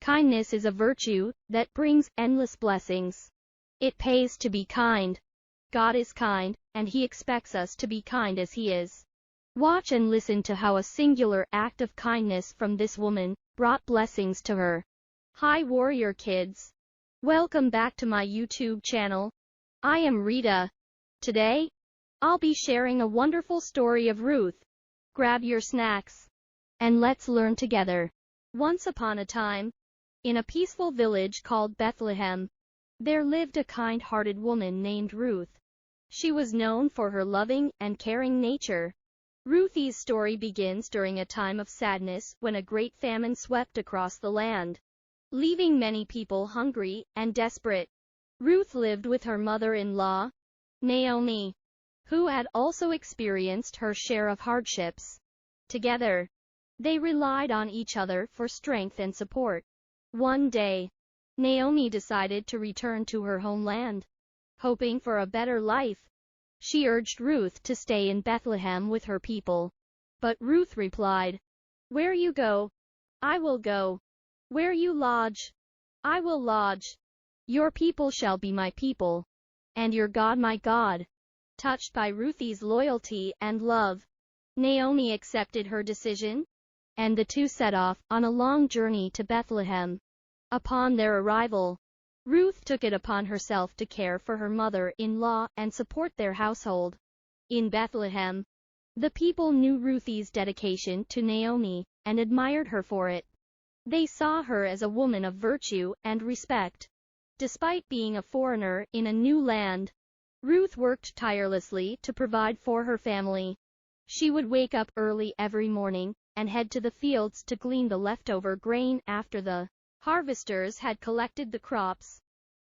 Kindness is a virtue that brings endless blessings. It pays to be kind. God is kind, and He expects us to be kind as He is. Watch and listen to how a singular act of kindness from this woman brought blessings to her. Hi warrior kids. Welcome back to my YouTube channel. I am Rita. Today, I'll be sharing a wonderful story of Ruth. Grab your snacks, and let's learn together. Once upon a time, in a peaceful village called Bethlehem, there lived a kind-hearted woman named Ruth. She was known for her loving and caring nature. Ruthie's story begins during a time of sadness when a great famine swept across the land, leaving many people hungry and desperate. Ruth lived with her mother-in-law, Naomi, who had also experienced her share of hardships. Together, they relied on each other for strength and support. One day, Naomi decided to return to her homeland, hoping for a better life. She urged Ruth to stay in Bethlehem with her people. But Ruth replied, "Where you go, I will go. Where you lodge, I will lodge. Your people shall be my people, and your God my God." Touched by Ruthie's loyalty and love, Naomi accepted her decision, and the two set off on a long journey to Bethlehem. Upon their arrival, Ruth took it upon herself to care for her mother-in-law and support their household. In Bethlehem, the people knew Ruthie's dedication to Naomi and admired her for it. They saw her as a woman of virtue and respect. Despite being a foreigner in a new land, Ruth worked tirelessly to provide for her family. She would wake up early every morning and head to the fields to glean the leftover grain after the harvesters had collected the crops.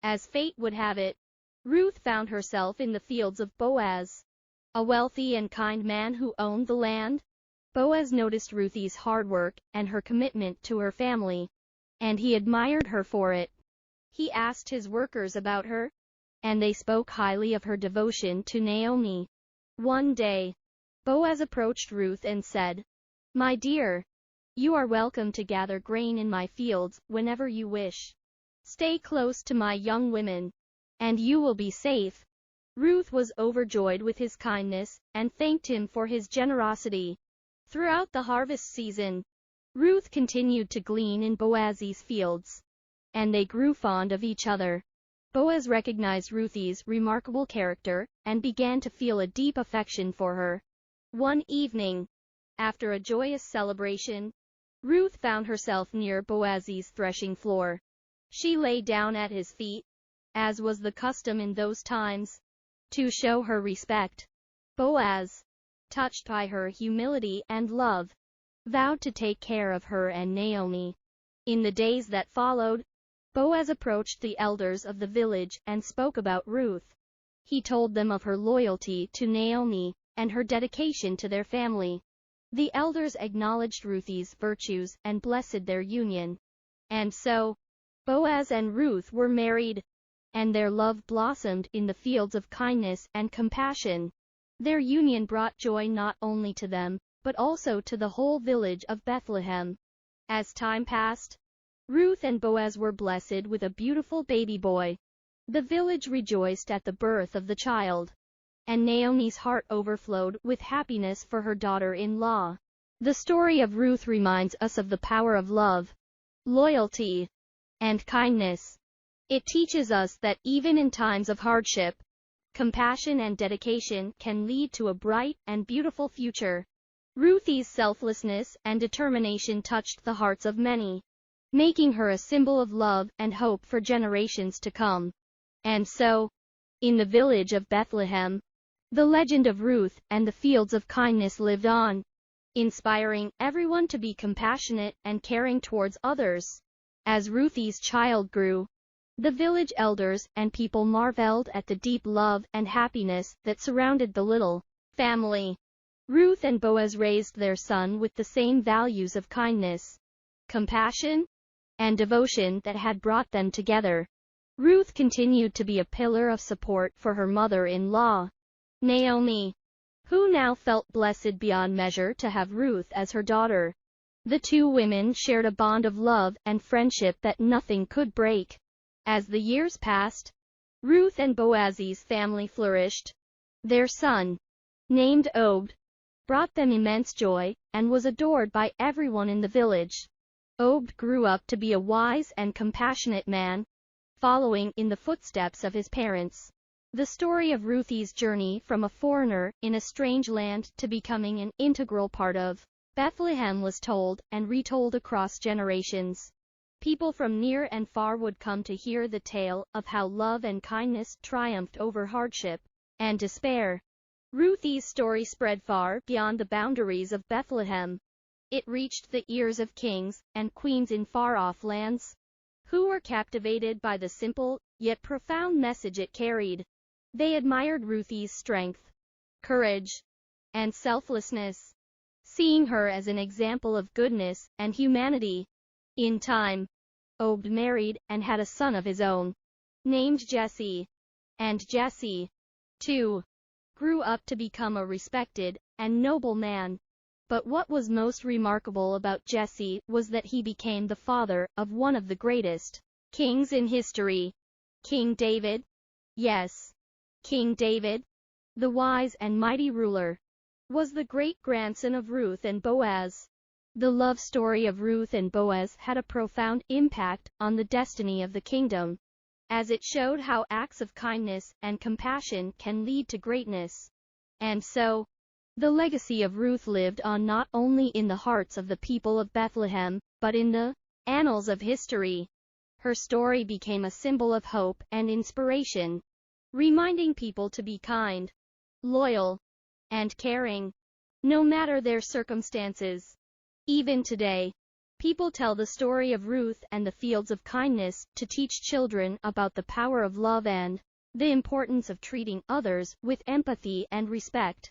As fate would have it, Ruth found herself in the fields of Boaz, a wealthy and kind man who owned the land. Boaz noticed Ruthie's hard work and her commitment to her family, and he admired her for it. He asked his workers about her, and they spoke highly of her devotion to Naomi. One day, Boaz approached Ruth and said, "My dear, you are welcome to gather grain in my fields whenever you wish. Stay close to my young women, and you will be safe." Ruth was overjoyed with his kindness and thanked him for his generosity. Throughout the harvest season, Ruth continued to glean in Boaz's fields, and they grew fond of each other. Boaz recognized Ruthie's remarkable character and began to feel a deep affection for her. One evening, after a joyous celebration, Ruth found herself near Boaz's threshing floor. She lay down at his feet, as was the custom in those times, to show her respect. Boaz, touched by her humility and love, vowed to take care of her and Naomi. In the days that followed, Boaz approached the elders of the village and spoke about Ruth. He told them of her loyalty to Naomi and her dedication to their family. The elders acknowledged Ruthie's virtues and blessed their union. And so, Boaz and Ruth were married, and their love blossomed in the fields of kindness and compassion. Their union brought joy not only to them, but also to the whole village of Bethlehem. As time passed, Ruth and Boaz were blessed with a beautiful baby boy. The village rejoiced at the birth of the child, and Naomi's heart overflowed with happiness for her daughter-in-law. The story of Ruth reminds us of the power of love, loyalty, and kindness. It teaches us that even in times of hardship, compassion and dedication can lead to a bright and beautiful future. Ruthie's selflessness and determination touched the hearts of many, making her a symbol of love and hope for generations to come. And so, in the village of Bethlehem, the legend of Ruth and the fields of kindness lived on, inspiring everyone to be compassionate and caring towards others. As Ruthie's child grew, the village elders and people marveled at the deep love and happiness that surrounded the little family. Ruth and Boaz raised their son with the same values of kindness, compassion, and devotion that had brought them together. Ruth continued to be a pillar of support for her mother-in-law, Naomi, who now felt blessed beyond measure to have Ruth as her daughter. The two women shared a bond of love and friendship that nothing could break. As the years passed, Ruth and Boaz's family flourished. Their son, named Obed, brought them immense joy, and was adored by everyone in the village. Obed grew up to be a wise and compassionate man, following in the footsteps of his parents. The story of Ruth's journey from a foreigner in a strange land to becoming an integral part of Bethlehem was told and retold across generations. People from near and far would come to hear the tale of how love and kindness triumphed over hardship and despair. Ruth's story spread far beyond the boundaries of Bethlehem. It reached the ears of kings and queens in far-off lands, who were captivated by the simple, yet profound message it carried. They admired Ruth's strength, courage, and selflessness, seeing her as an example of goodness and humanity. In time, Obed married and had a son of his own, named Jesse. And Jesse, too, grew up to become a respected and noble man. But what was most remarkable about Jesse was that he became the father of one of the greatest kings in history, King David. Yes, King David, the wise and mighty ruler, was the great-grandson of Ruth and Boaz. The love story of Ruth and Boaz had a profound impact on the destiny of the kingdom, as it showed how acts of kindness and compassion can lead to greatness. And so, the legacy of Ruth lived on not only in the hearts of the people of Bethlehem, but in the annals of history. Her story became a symbol of hope and inspiration, reminding people to be kind, loyal, and caring, no matter their circumstances. Even today, people tell the story of Ruth and the fields of kindness to teach children about the power of love and the importance of treating others with empathy and respect.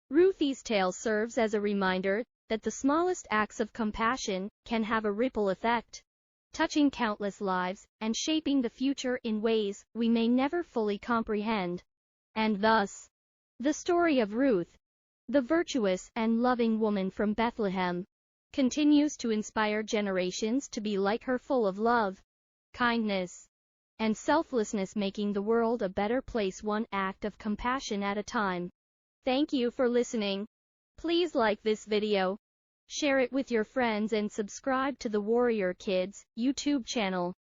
Ruth's tale serves as a reminder that the smallest acts of compassion can have a ripple effect, touching countless lives and shaping the future in ways we may never fully comprehend. And thus, the story of Ruth, the virtuous and loving woman from Bethlehem, continues to inspire generations to be like her, full of love, kindness, and selflessness, making the world a better place one act of compassion at a time. Thank you for listening. Please like this video, share it with your friends, and subscribe to the Warrior Kids YouTube channel.